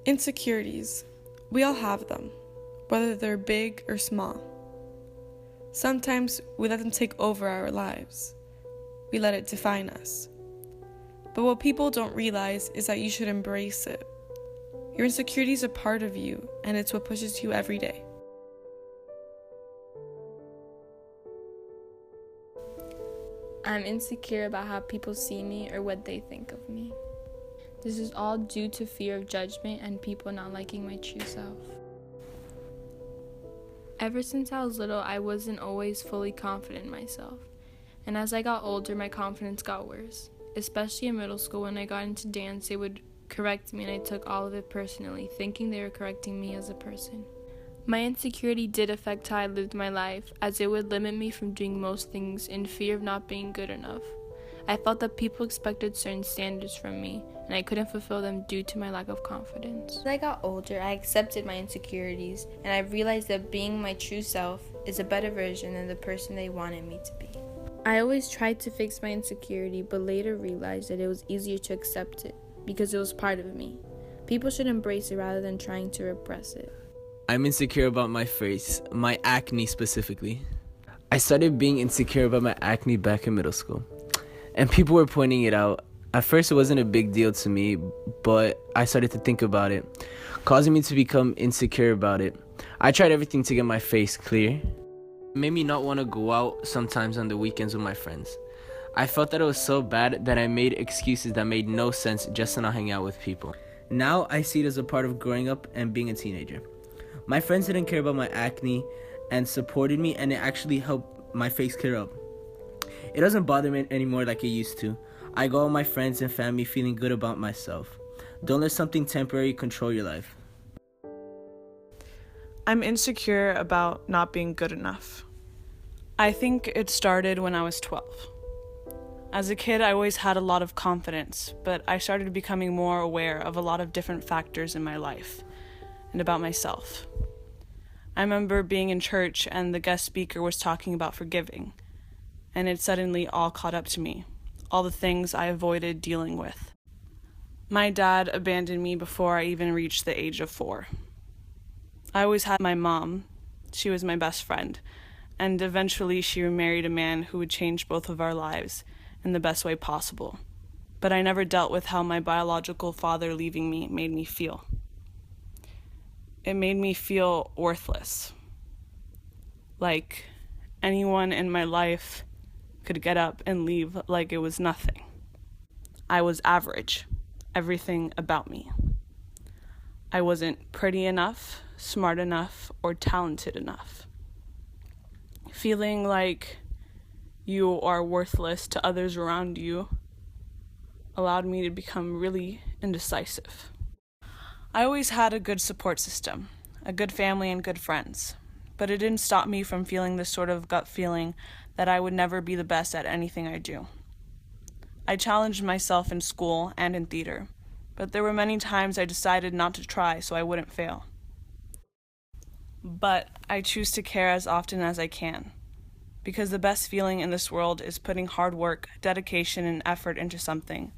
Insecurities. We all have them, whether they're big or small. Sometimes we let them take over our lives. We let it define us. But what people don't realize is that you should embrace it. Your insecurities are part of you, and it's what pushes you every day. I'm insecure about how people see me or what they think of me. This is all due to fear of judgment and people not liking my true self. Ever since I was little, I wasn't always fully confident in myself. And as I got older, my confidence got worse. Especially in middle school, when I got into dance, they would correct me and I took all of it personally, thinking they were correcting me as a person. My insecurity did affect how I lived my life, as it would limit me from doing most things in fear of not being good enough. I felt that people expected certain standards from me, and I couldn't fulfill them due to my lack of confidence. As I got older, I accepted my insecurities, and I realized that being my true self is a better version than the person they wanted me to be. I always tried to fix my insecurity, but later realized that it was easier to accept it, because it was part of me. People should embrace it rather than trying to repress it. I'm insecure about my face, my acne specifically. I started being insecure about my acne back in middle school, and people were pointing it out. At first it wasn't a big deal to me, but I started to think about it, causing me to become insecure about it. I tried everything to get my face clear. It made me not want to go out sometimes on the weekends with my friends. I felt that it was so bad that I made excuses that made no sense just to not hang out with people. Now I see it as a part of growing up and being a teenager. My friends didn't care about my acne and supported me, and it actually helped my face clear up. It doesn't bother me anymore like it used to. I go out with my friends and family feeling good about myself. Don't let something temporary control your life. I'm insecure about not being good enough. I think it started when I was 12. As a kid, I always had a lot of confidence, but I started becoming more aware of a lot of different factors in my life and about myself. I remember being in church and the guest speaker was talking about forgiving, and it suddenly all caught up to me, all the things I avoided dealing with. My dad abandoned me before I even reached the age of 4. I always had my mom. She was my best friend, and eventually she married a man who would change both of our lives in the best way possible. But I never dealt with how my biological father leaving me made me feel. It made me feel worthless. Like anyone in my life could get up and leave like it was nothing. I was average, everything about me. I wasn't pretty enough, smart enough, or talented enough. Feeling like you are worthless to others around you allowed me to become really indecisive. I always had a good support system, a good family and good friends, but it didn't stop me from feeling this sort of gut feeling that I would never be the best at anything I do. I challenged myself in school and in theater, but there were many times I decided not to try so I wouldn't fail. But I choose to care as often as I can, because the best feeling in this world is putting hard work, dedication, and effort into something,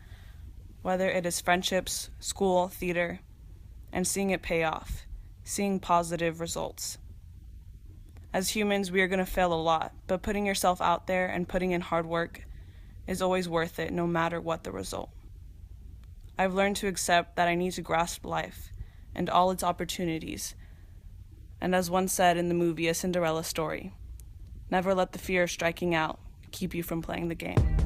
whether it is friendships, school, theater, and seeing it pay off, seeing positive results. As humans, we are going to fail a lot, but putting yourself out there and putting in hard work is always worth it, no matter what the result. I've learned to accept that I need to grasp life and all its opportunities, and as one said in the movie A Cinderella Story, never let the fear of striking out keep you from playing the game.